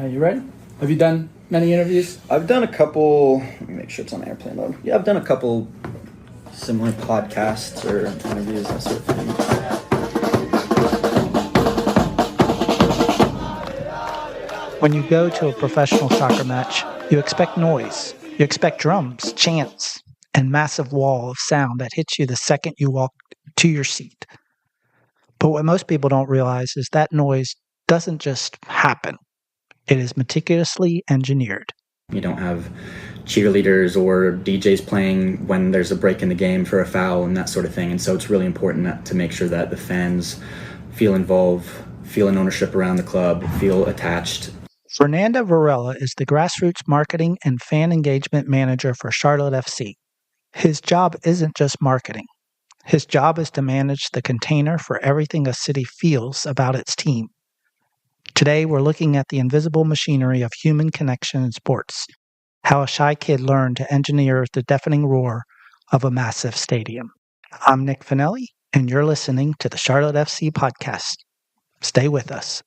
Are you ready? Have you done many interviews? I've done a couple. Let me make sure it's on airplane mode. Yeah, I've done a couple similar podcasts or interviews, that sort of thing. When you go to a professional soccer match, you expect noise. You expect drums, chants, and massive wall of sound that hits you the second you walk to your seat. But what most people don't realize is that noise doesn't just happen. It is meticulously engineered. You don't have cheerleaders or DJs playing when there's a break in the game for a foul and that sort of thing. And so it's really important to make sure that the fans feel involved, feel an ownership around the club, feel attached. Fernando Varela is the Grassroots Marketing and Fan Engagement Manager for Charlotte FC. His job isn't just marketing. His job is to manage the container for everything a city feels about its team. Today, we're looking at the invisible machinery of human connection in sports, how a shy kid learned to engineer the deafening roar of a massive stadium. I'm Nick Finelli, and you're listening to the Charlotte FC podcast. Stay with us.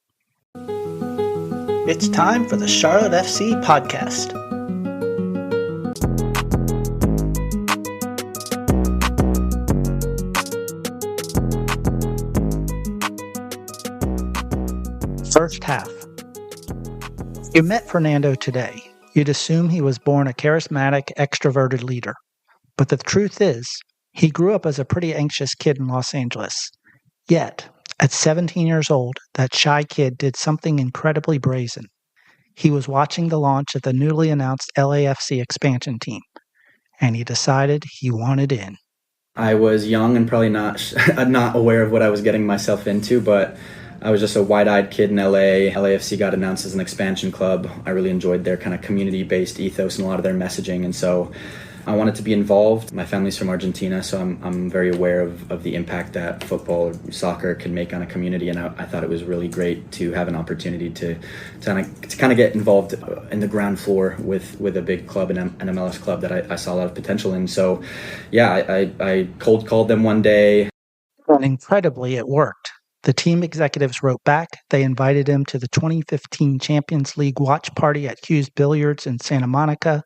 It's time for the Charlotte FC podcast. First half. If you met Fernando today, you'd assume he was born a charismatic, extroverted leader. But the truth is, he grew up as a pretty anxious kid in Los Angeles. Yet, at 17 years old, that shy kid did something incredibly brazen. He was watching the launch of the newly announced LAFC expansion team, and he decided he wanted in. I was young and probably not aware of what I was getting myself into, but I was just a wide-eyed kid in LA. LAFC got announced as an expansion club. I really enjoyed their kind of community-based ethos and a lot of their messaging, and so I wanted to be involved. My family's from Argentina, so I'm very aware of the impact that football or soccer can make on a community, and I thought it was really great to have an opportunity to kind of get involved in the ground floor with a big club, an MLS club that I saw a lot of potential in. So, yeah, I cold called them one day. And incredibly, it worked. The team executives wrote back. They invited him to the 2015 Champions League watch party at Hughes Billiards in Santa Monica.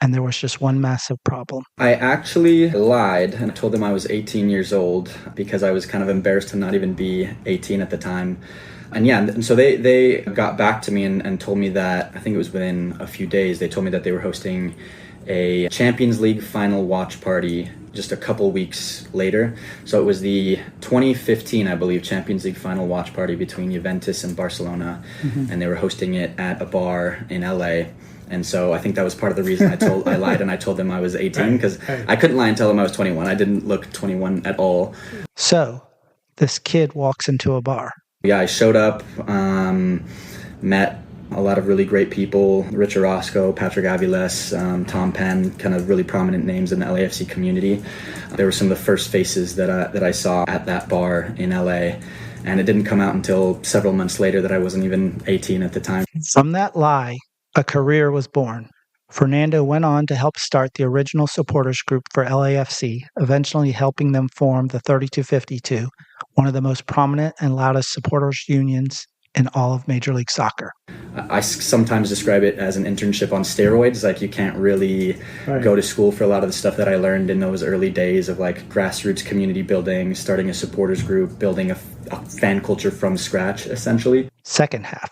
And there was just one massive problem. I actually lied and told them I was 18 years old because I was kind of embarrassed to not even be 18 at the time. And so they got back to me and told me that, I think it was within a few days, they told me that they were hosting a Champions League final watch party just a couple weeks later. So it was the 2015, I believe, Champions League final watch party between Juventus and Barcelona. Mm-hmm. And they were hosting it at a bar in LA. And so I think that was part of the reason I lied and I told them I was 18 because I couldn't lie and tell them I was 21. I didn't look 21 at all. So this kid walks into a bar. Yeah, I showed up, met a lot of really great people, Rich Orozco, Patrick Aviles, Tom Penn, kind of really prominent names in the LAFC community. They were some of the first faces that I saw at that bar in LA. And it didn't come out until several months later that I wasn't even 18 at the time. From that lie, a career was born. Fernando went on to help start the original supporters group for LAFC, eventually helping them form the 3252, one of the most prominent and loudest supporters unions in all of Major League Soccer. I sometimes describe it as an internship on steroids. Like, you can't really go to school for a lot of the stuff that I learned in those early days of like grassroots community building, starting a supporters group, building a fan culture from scratch, essentially. Second half.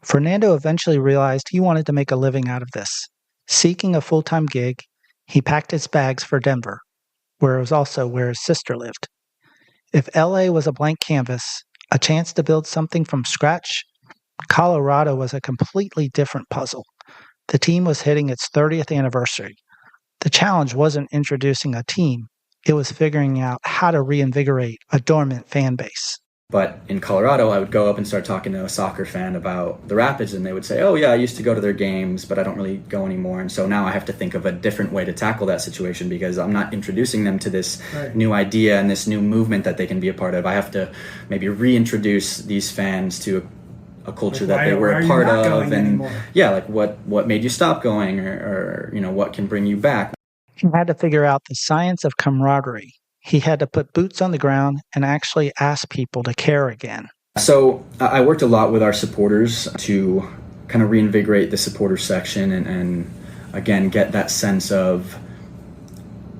Fernando eventually realized he wanted to make a living out of this. Seeking a full-time gig, he packed his bags for Denver, where it was also where his sister lived. If LA was a blank canvas, a chance to build something from scratch, Colorado was a completely different puzzle. The team was hitting its 30th anniversary. The challenge wasn't introducing a team, it was figuring out how to reinvigorate a dormant fan base. But in Colorado, I would go up and start talking to a soccer fan about the Rapids, and they would say, oh yeah, I used to go to their games, but I don't really go anymore. And so now I have to think of a different way to tackle that situation because I'm not introducing them to this new idea and this new movement that they can be a part of. I have to maybe reintroduce these fans to a culture that they were a part of. And anymore? Yeah, like what made you stop going or what can bring you back? He had to figure out the science of camaraderie. He had to put boots on the ground and actually ask people to care again. So I worked a lot with our supporters to kind of reinvigorate the supporter section and again, get that sense of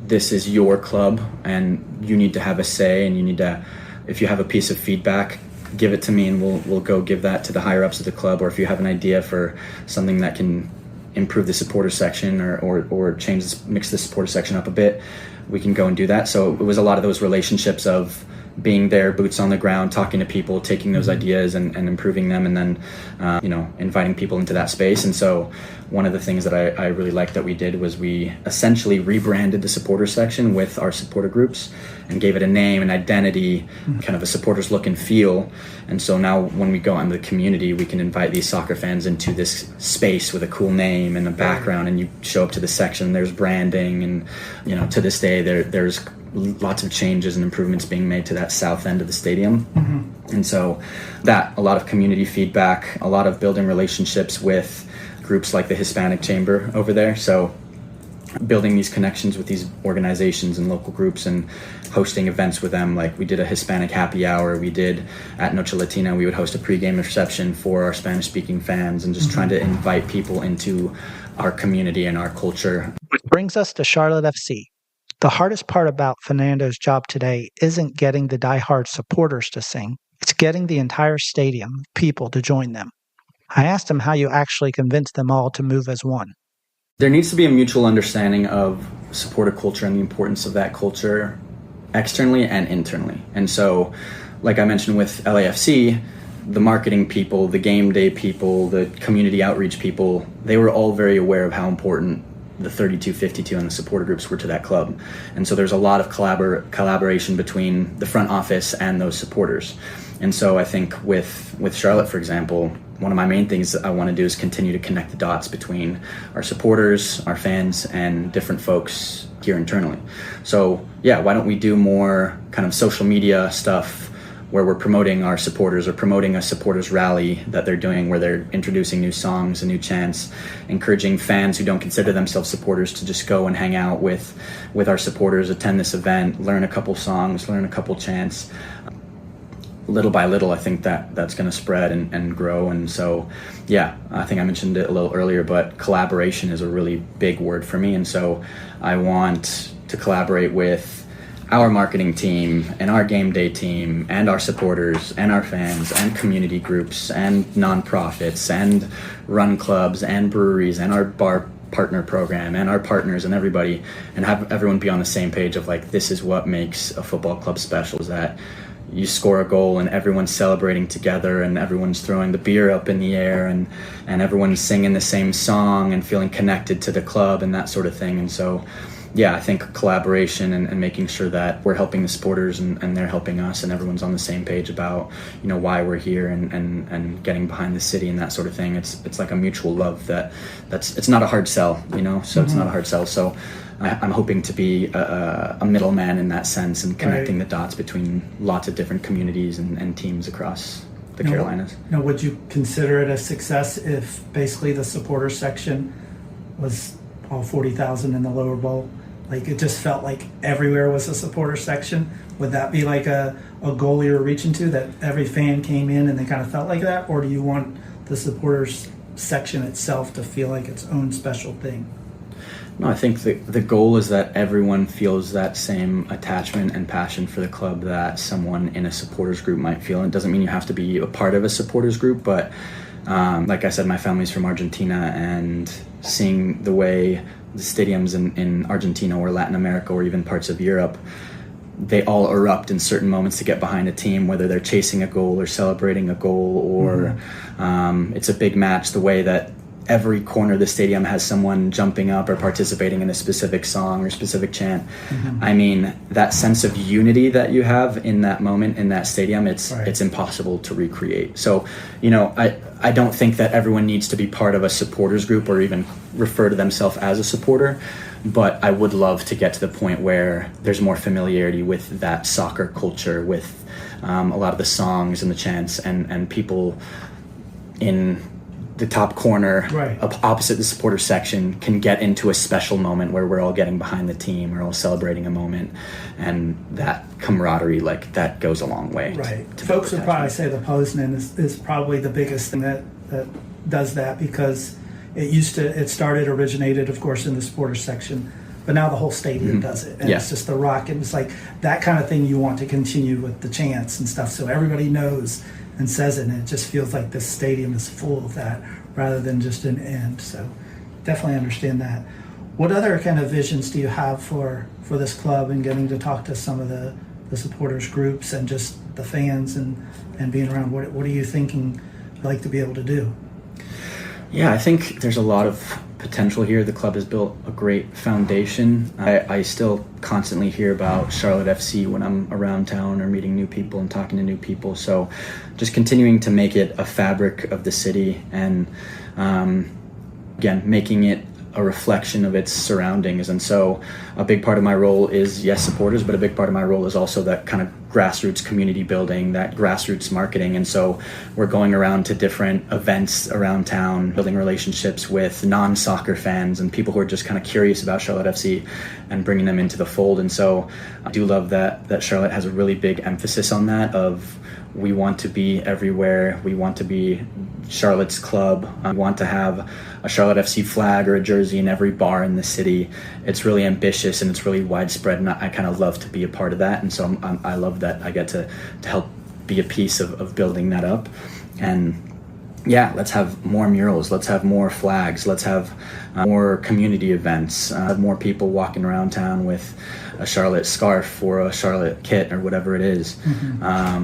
this is your club and you need to have a say, and you need to, if you have a piece of feedback, give it to me and we'll go give that to the higher ups of the club. Or if you have an idea for something that can improve the supporter section or mix the supporter section up a bit, we can go and do that. So it was a lot of those relationships of being there, boots on the ground, talking to people, taking those ideas and improving them, and then inviting people into that space. And so one of the things that I really liked that we did was we essentially rebranded the supporter section with our supporter groups and gave it a name, an identity, kind of a supporters look and feel. And so now when we go out into the community, we can invite these soccer fans into this space with a cool name and a background, and you show up to the section, there's branding, and to this day there's lots of changes and improvements being made to that south end of the stadium. And so that, a lot of community feedback, a lot of building relationships with groups like the Hispanic Chamber over there. So building these connections with these organizations and local groups and hosting events with them. Like we did a Hispanic happy hour. We did at Noche Latina, we would host a pregame reception for our Spanish speaking fans, and just trying to invite people into our community and our culture. Which brings us to Charlotte FC. The hardest part about Fernando's job today isn't getting the diehard supporters to sing. It's getting the entire stadium of people to join them. I asked him how you actually convince them all to move as one. There needs to be a mutual understanding of supporter culture and the importance of that culture externally and internally. And so, like I mentioned with LAFC, the marketing people, the game day people, the community outreach people, they were all very aware of how important the 3252 and the supporter groups were to that club. And so there's a lot of collaboration between the front office and those supporters. And so I think with Charlotte, for example, one of my main things that I want to do is continue to connect the dots between our supporters, our fans, and different folks here internally. So yeah, why don't we do more kind of social media stuff where we're promoting our supporters, or promoting a supporters rally that they're doing where they're introducing new songs and new chants, encouraging fans who don't consider themselves supporters to just go and hang out with our supporters, attend this event, learn a couple songs, learn a couple chants. Little by little, I think that's going to spread and grow. And so, yeah, I think I mentioned it a little earlier, but collaboration is a really big word for me. And so I want to collaborate with our marketing team and our game day team and our supporters and our fans and community groups and nonprofits and run clubs and breweries and our bar partner program and our partners and everybody, and have everyone be on the same page of like, this is what makes a football club special, is that you score a goal and everyone's celebrating together and everyone's throwing the beer up in the air and everyone's singing the same song and feeling connected to the club and that sort of thing. And so yeah, I think collaboration and making sure that we're helping the supporters and they're helping us and everyone's on the same page about, why we're here and getting behind the city and that sort of thing. It's like a mutual love it's not a hard sell, so it's not a hard sell. So I'm hoping to be a middleman in that sense and connecting the dots between lots of different communities and teams across the Carolinas. Would you consider it a success if basically the supporter section was all 40,000 in the lower bowl? Like it just felt like everywhere was a supporter section. Would that be like a goal you're reaching to, that every fan came in and they kind of felt like that? Or do you want the supporters section itself to feel like its own special thing? No, I think the goal is that everyone feels that same attachment and passion for the club that someone in a supporters group might feel. And it doesn't mean you have to be a part of a supporters group, but like I said, my family's from Argentina, and seeing the way the stadiums in Argentina or Latin America or even parts of Europe, they all erupt in certain moments to get behind a team, whether they're chasing a goal or celebrating a goal or it's a big match, the way that every corner of the stadium has someone jumping up or participating in a specific song or specific chant. I mean, that sense of unity that you have in that moment in that stadium, it's impossible to recreate. So, I don't think that everyone needs to be part of a supporters group or even refer to themselves as a supporter, but I would love to get to the point where there's more familiarity with that soccer culture, with a lot of the songs and the chants, and people in the top corner opposite the supporter section can get into a special moment where we're all getting behind the team, we're all celebrating a moment, and that camaraderie, like, that goes a long way. Folks would probably say the Postman is probably the biggest thing that does that because it originated, of course, in the supporters section, but now the whole stadium does it. And it's just the rock. And it's like that kind of thing you want to continue with the chants and stuff. So everybody knows and says it. And it just feels like this stadium is full of that rather than just an end. So definitely understand that. What other kind of visions do you have for this club and getting to talk to some of the supporters groups and just the fans and being around? What are you thinking you'd like to be able to do? Yeah, I think there's a lot of potential here. The club has built a great foundation. I still constantly hear about Charlotte FC when I'm around town or meeting new people and talking to new people. So just continuing to make it a fabric of the city and, again, making it a reflection of its surroundings. And so a big part of my role is, yes, supporters, but a big part of my role is also that kind of grassroots community building, that grassroots marketing. And so we're going around to different events around town, building relationships with non-soccer fans and people who are just kind of curious about Charlotte FC and bringing them into the fold. And so I do love that Charlotte has a really big emphasis on that of we want to be everywhere. We want to be Charlotte's club. We want to have a Charlotte FC flag or a jersey in every bar in the city. It's really ambitious and it's really widespread, and I kind of love to be a part of that. And so I love that I get to help be a piece of building that up. And yeah, let's have more murals. Let's have more flags. Let's have more community events. Have more people walking around town with a Charlotte scarf or a Charlotte kit or whatever it is.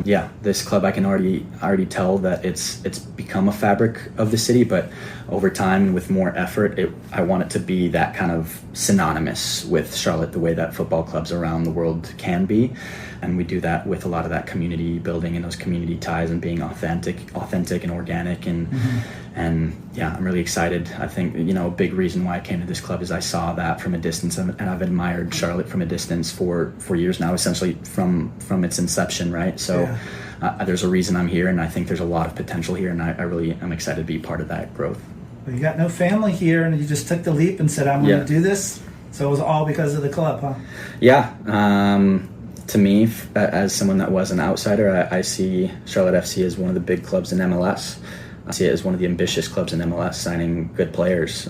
Yeah, this club, I can already tell that it's become a fabric of the city, but over time, with more effort, I want it to be that kind of synonymous with Charlotte, the way that football clubs around the world can be. And we do that with a lot of that community building and those community ties and being authentic and organic. And yeah, I'm really excited. I think, a big reason why I came to this club is I saw that from a distance, and I've admired Charlotte from a distance for years now, essentially from its inception, right? So there's a reason I'm here, and I think there's a lot of potential here, and I really am excited to be part of that growth. Well, you got no family here, and you just took the leap and said, I'm going to do this. So it was all because of the club, huh? Yeah. To me, as someone that was an outsider, I see Charlotte FC as one of the big clubs in MLS. I see it as one of the ambitious clubs in MLS, signing good players,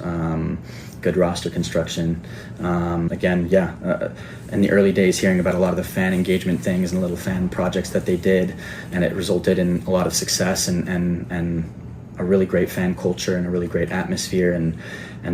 good roster construction. In the early days, hearing about a lot of the fan engagement things and little fan projects that they did, and it resulted in a lot of success and a really great fan culture and a really great atmosphere, and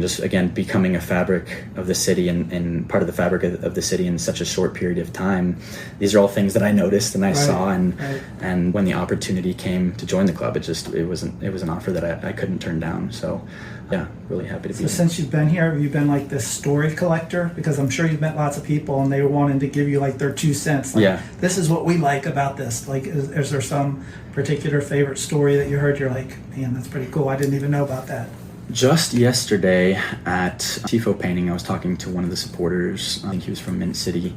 just, again, becoming a fabric of the city and part of the fabric of the city in such a short period of time. These are all things that I noticed and I saw, and when the opportunity came to join the club, it was an offer that I couldn't turn down. So yeah, really happy to be here. So since you've been here, have you been like this story collector? Because I'm sure you've met lots of people and they were wanting to give you like their 2 cents. Like, this is what we like about this. Like, is there some particular favorite story that you heard? You're like, man, that's pretty cool. I didn't even know about that. Just yesterday at Tifo Painting, I was talking to one of the supporters. I think he was from Mint City,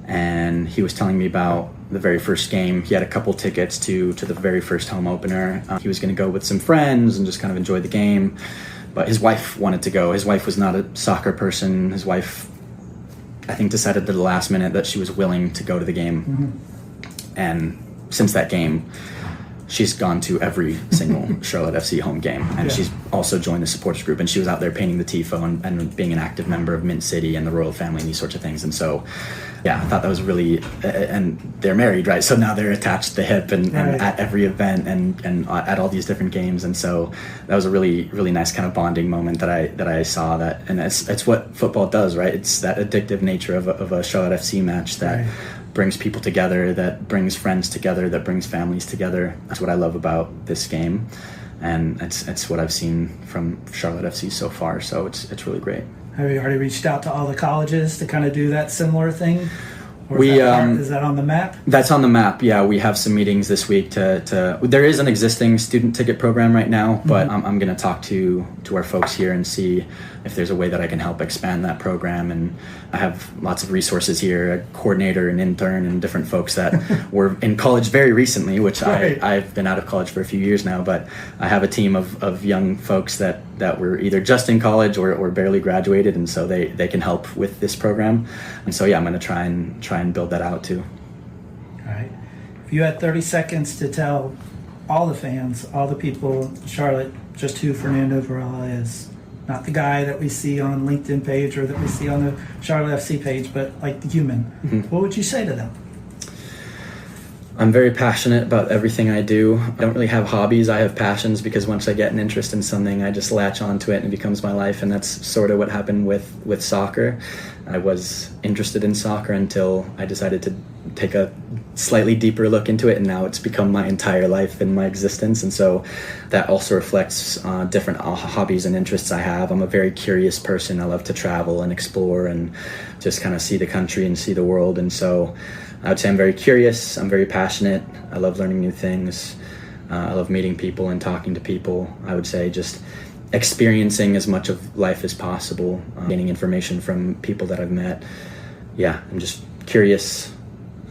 and he was telling me about the very first game. He had a couple tickets to the very first home opener. He was going to go with some friends and just kind of enjoy the game, but his wife wanted to go. His wife was not a soccer person. His wife, I think, decided at the last minute that she was willing to go to the game. And since that game, she's gone to every single Charlotte FC home game, and she's also joined the supporters group, and she was out there painting the Tifo and being an active member of Mint City and the royal family and these sorts of things. And so, yeah, I thought that was really, and they're married, right? So now they're attached to the hip and at every event and at all these different games. And so that was a really, really nice kind of bonding moment that I saw that, and it's what football does, right? It's that addictive nature of a Charlotte FC match that brings people together, that brings friends together, that brings families together. That's what I love about this game, and it's what I've seen from Charlotte FC so far. So it's really great. Have you already reached out to all the colleges to kind of do that similar thing? Or is that on the map? That's on the map. Yeah, we have some meetings this week to there is an existing student ticket program right now, but I'm going to talk to our folks here and see if there's a way that I can help expand that program. And I have lots of resources here, a coordinator, an intern, and different folks that were in college very recently, which I've been out of college for a few years now, but I have a team of young folks that were either just in college or barely graduated, and so they can help with this program. And so yeah, I'm going to try and build that out too. All right. If you had 30 seconds to tell all the fans, all the people in Charlotte, just who Fernando Varela is. Not the guy that we see on LinkedIn page or that we see on the Charlotte FC page, but like the human. Mm-hmm. What would you say to them? I'm very passionate about everything I do. I don't really have hobbies. I have passions, because once I get an interest in something, I just latch onto it and it becomes my life. And that's sort of what happened with soccer. I was interested in soccer until I decided to take a slightly deeper look into it, and now it's become my entire life and my existence. And so that also reflects different hobbies and interests I have. I'm a very curious person. I love to travel and explore and just kind of see the country and see the world. And so I would say I'm very curious, I'm very passionate, I love learning new things, I love meeting people and talking to people. I would say just experiencing as much of life as possible, gaining information from people that I've met. Yeah, I'm just curious,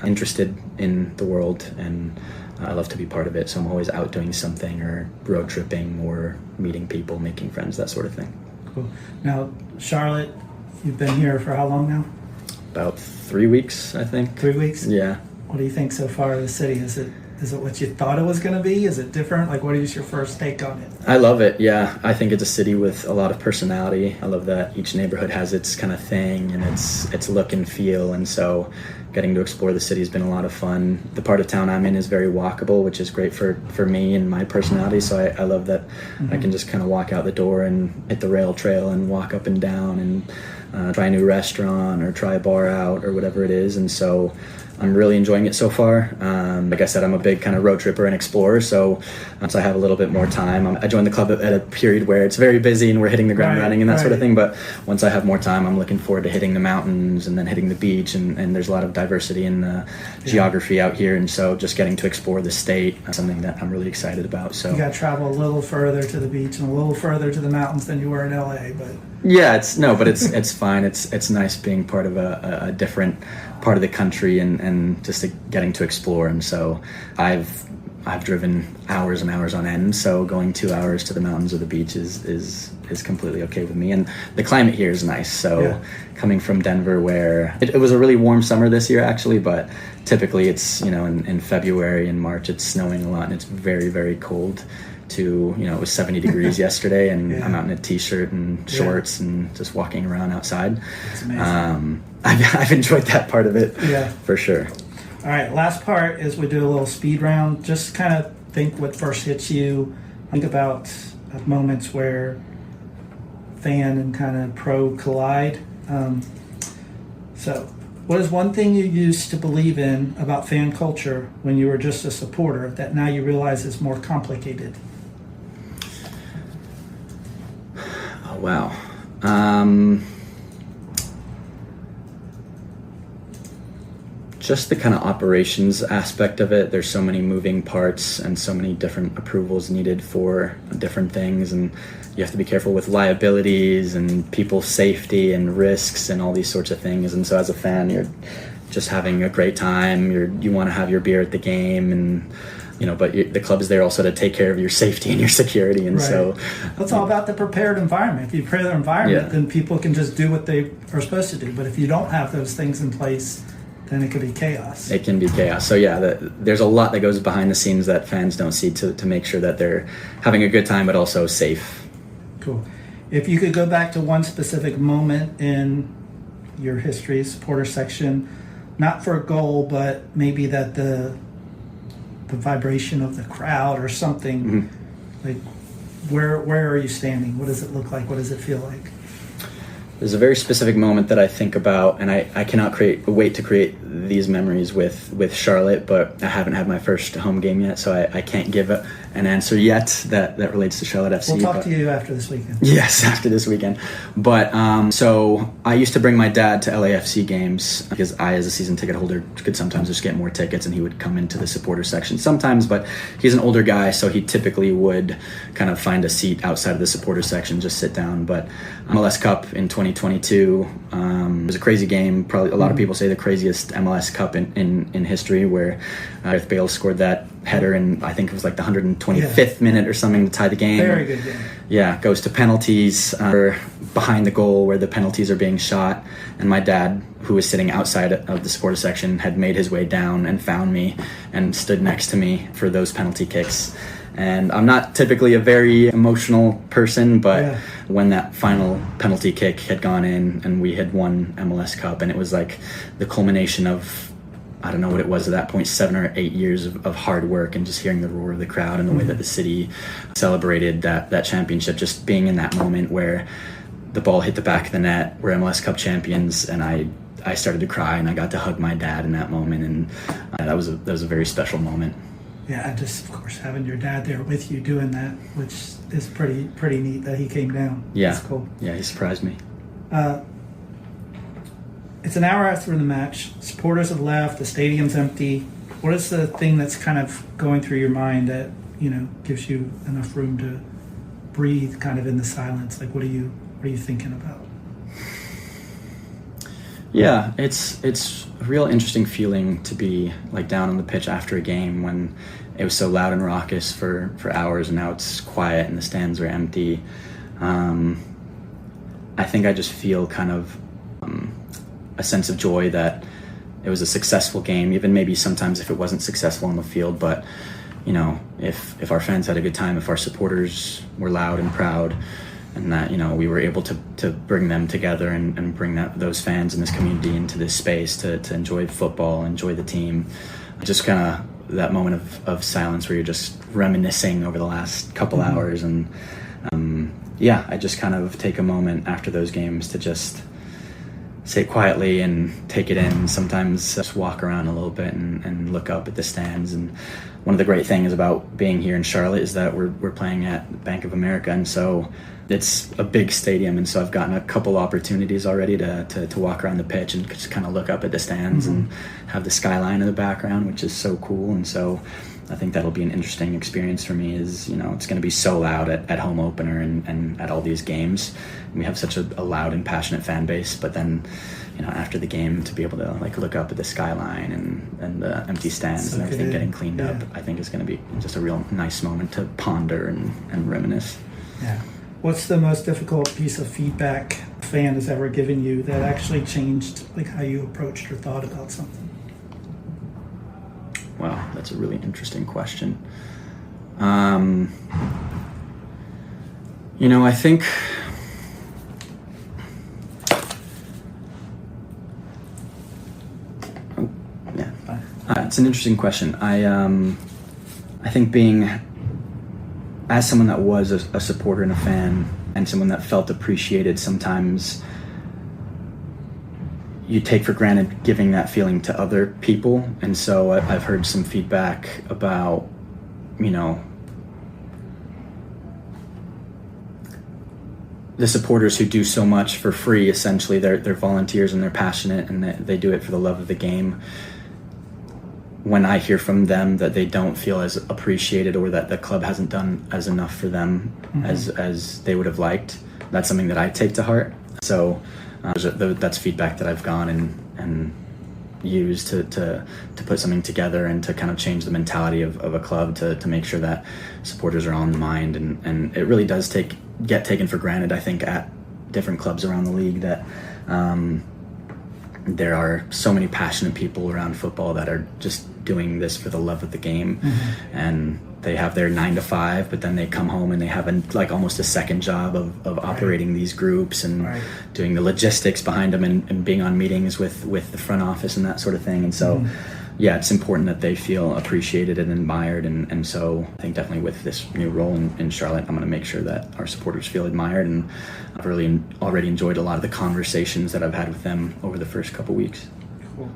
interested in the world, and I love to be part of it. So I'm always out doing something, or road tripping, or meeting people, making friends, that sort of thing. Cool. Now, Charlotte, you've been here for how long now? About 3 weeks, I think. 3 weeks? Yeah. What do you think so far of the city? Is it what you thought it was going to be? Is it different? Like, what is your first take on it? I love it, yeah. I think it's a city with a lot of personality. I love that each neighborhood has its kind of thing and its look and feel, and so getting to explore the city has been a lot of fun. The part of town I'm in is very walkable, which is great for me and my personality, so I love that. I can just kind of walk out the door and hit the rail trail and walk up and down and try a new restaurant or try a bar out or whatever it is. And so I'm really enjoying it so far. Like I said, I'm a big kind of road tripper and explorer, so once I have a little bit more time, I joined the club at a period where it's very busy and we're hitting the ground running and that sort of thing, but once I have more time, I'm looking forward to hitting the mountains and then hitting the beach, and there's a lot of diversity in the geography out here, and so just getting to explore the state is something that I'm really excited about. So you got to travel a little further to the beach and a little further to the mountains than you were in LA, but yeah, it's fine. It's nice being part of a different part of the country and just getting to explore. And so I've driven hours and hours on end, so going 2 hours to the mountains or the beach is completely okay with me. And the climate here is nice. So coming from Denver, where it was a really warm summer this year actually, but typically it's, in February and March it's snowing a lot and it's very, very cold. It was 70 degrees yesterday, and I'm out in a t-shirt and shorts and just walking around outside. That's amazing. I've enjoyed that part of it, for sure. All right, last part is we do a little speed round. Just kind of think what first hits you. Think about moments where fan and kind of pro collide. So what is one thing you used to believe in about fan culture when you were just a supporter that now you realize is more complicated? Oh, wow. Just the kind of operations aspect of it. There's so many moving parts and so many different approvals needed for different things, and you have to be careful with liabilities and people's safety and risks and all these sorts of things. And so as a fan, you're just having a great time. You want to have your beer at the game, and but the club is there also to take care of your safety and your security. And so it's all about the prepared environment. If you prepare the environment, then people can just do what they are supposed to do. But if you don't have those things in place, then it could be chaos. It can be chaos. So there's a lot that goes behind the scenes that fans don't see to make sure that they're having a good time but also safe. Cool. If you could go back to one specific moment in your history, supporter section, not for a goal, but maybe that the vibration of the crowd or something, like where are you standing? What does it look like? What does it feel like? There's a very specific moment that I think about, and I cannot wait to create these memories with Charlotte, but I haven't had my first home game yet, so I can't give an answer yet that relates to Charlotte FC. We'll talk to you after this weekend. Yes, after this weekend. But so I used to bring my dad to LAFC games because I, as a season ticket holder, could sometimes just get more tickets, and he would come into the supporter section sometimes, but he's an older guy, so he typically would kind of find a seat outside of the supporter section, just sit down. But MLS Cup in 2022 was a crazy game. Probably a lot of people say the craziest MLS Cup in history, where Gareth Bale scored that header in, I think it was like the 125th minute or something to tie the game. Very good game. Yeah, goes to penalties, behind the goal where the penalties are being shot, and my dad, who was sitting outside of the supporter section, had made his way down and found me and stood next to me for those penalty kicks. And I'm not typically a very emotional person, but when that final penalty kick had gone in and we had won MLS Cup, and it was like the culmination of, I don't know what it was at that point, 7 or 8 years of hard work, and just hearing the roar of the crowd and the way that the city celebrated that championship, just being in that moment where the ball hit the back of the net, we're MLS Cup champions, and I started to cry, and I got to hug my dad in that moment, and that was a very special moment. Yeah, and just of course having your dad there with you doing that, which is pretty neat that he came down. Yeah, that's cool. Yeah, he surprised me. It's an hour after the match. Supporters have left. The stadium's empty. What is the thing that's kind of going through your mind that gives you enough room to breathe, kind of in the silence? Like, what are you thinking about? Yeah, it's a real interesting feeling to be like down on the pitch after a game when it was so loud and raucous for hours, and now it's quiet and the stands are empty. I think I just feel kind of a sense of joy that it was a successful game, even maybe sometimes if it wasn't successful on the field, but if our fans had a good time, if our supporters were loud and proud, and that we were able to bring them together and bring those fans and this community into this space to enjoy football, enjoy the team. Just kind of that moment of silence where you're just reminiscing over the last couple hours, and I just kind of take a moment after those games to just sit quietly and take it in. Sometimes just walk around a little bit and look up at the stands. And one of the great things about being here in Charlotte is that we're playing at Bank of America, and so it's a big stadium, and so I've gotten a couple opportunities already to walk around the pitch and just kind of look up at the stands and have the skyline in the background, which is so cool. And so I think that'll be an interesting experience for me. Is it's going to be so loud at home opener and at all these games. We have such a loud and passionate fan base, but then after the game to be able to like look up at the skyline and the empty stands and everything getting cleaned up, I think is going to be just a real nice moment to ponder and reminisce. Yeah. What's the most difficult piece of feedback a fan has ever given you that actually changed like how you approached or thought about something? Wow, that's a really interesting question. I think it's an interesting question. I think being, as someone that was a supporter and a fan and someone that felt appreciated, sometimes you take for granted giving that feeling to other people. And so I've heard some feedback about, the supporters who do so much for free. Essentially, they're volunteers and they're passionate and they do it for the love of the game. When I hear from them that they don't feel as appreciated or that the club hasn't done as enough for them as they would have liked, that's something that I take to heart. So that's feedback that I've gone and used to put something together and to kind of change the mentality of a club to make sure that supporters are on the mind. And it really does get taken for granted, I think, at different clubs around the league that there are so many passionate people around football that are just doing this for the love of the game. And they have their 9 to 5, but then they come home and they have almost a second job of operating these groups and doing the logistics behind them and being on meetings with the front office and that sort of thing. And so it's important that they feel appreciated and admired. And so I think definitely with this new role in Charlotte, I'm going to make sure that our supporters feel admired. And I've really already enjoyed a lot of the conversations that I've had with them over the first couple weeks. Cool.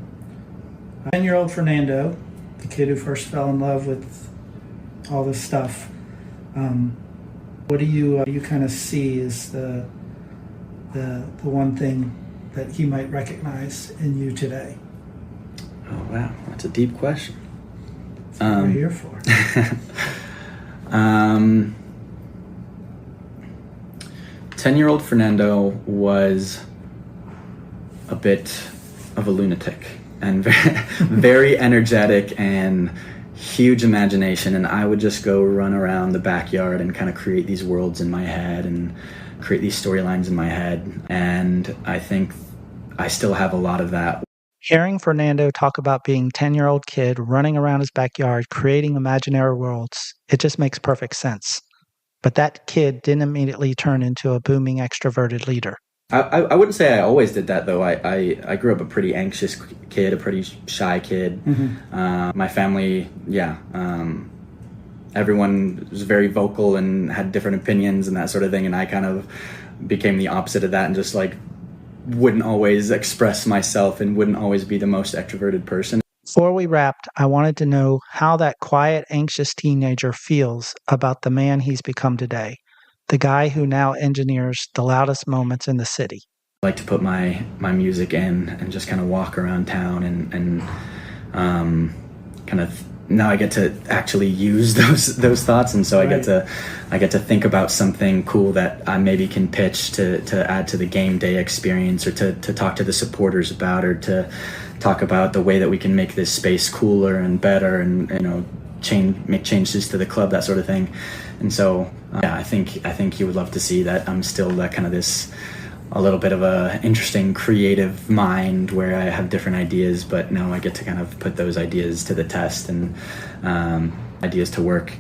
10-year-old Fernando, the kid who first fell in love with all this stuff. What do you kind of see as the one thing that he might recognize in you today? Oh wow, that's a deep question. That's what we're here for. 10-year-old Fernando was a bit of a lunatic and very energetic and huge imagination, and I would just go run around the backyard and kind of create these worlds in my head and create these storylines in my head. And I think I still have a lot of that. Hearing Fernando talk about being 10-year-old kid running around his backyard creating imaginary worlds, it just makes perfect sense. But that kid didn't immediately turn into a booming extroverted leader. I wouldn't say I always did that, though. I grew up a pretty anxious kid, a pretty shy kid. My family, everyone was very vocal and had different opinions and that sort of thing, and I kind of became the opposite of that and just like wouldn't always express myself and wouldn't always be the most extroverted person. Before we wrapped, I wanted to know how that quiet, anxious teenager feels about the man he's become today, the guy who now engineers the loudest moments in the city. I like to put my music in and just kind of walk around town and kind of now I get to actually use those thoughts, and so I get to think about something cool that I maybe can pitch to add to the game day experience, or to talk to the supporters about, or to talk about the way that we can make this space cooler and better, and make changes to the club, that sort of thing. And so I think he would love to see that I'm still that kind of this a little bit of a interesting creative mind where I have different ideas, but now I get to kind of put those ideas to the test and ideas to work.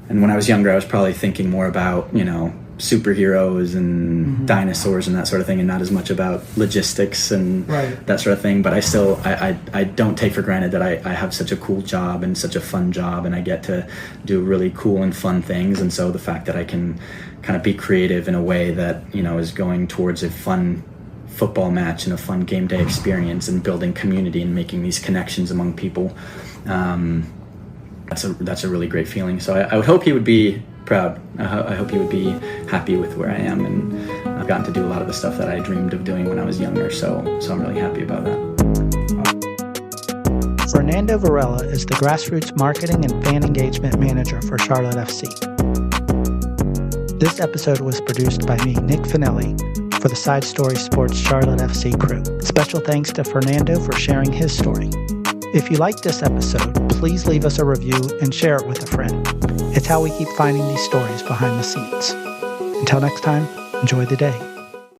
And when I was younger, I was probably thinking more about superheroes and dinosaurs and that sort of thing, and not as much about logistics and that sort of thing. But I don't take for granted that I have such a cool job and such a fun job, and I get to do really cool and fun things. And so the fact that I can kind of be creative in a way that is going towards a fun football match and a fun game day experience and building community and making these connections among people, that's a really great feeling. So I would hope he would be proud. I hope he would be happy with where I am, and I've gotten to do a lot of the stuff that I dreamed of doing when I was younger, so I'm really happy about that. Fernando Varela is the Grassroots Marketing and Fan Engagement Manager for Charlotte FC. This episode was produced by me, Nick Finelli, for the Side Story Sports Charlotte FC crew. Special thanks to Fernando for sharing his story. If you liked this episode, please leave us a review and share it with a friend. It's how we keep finding these stories behind the scenes. Until next time, enjoy the day.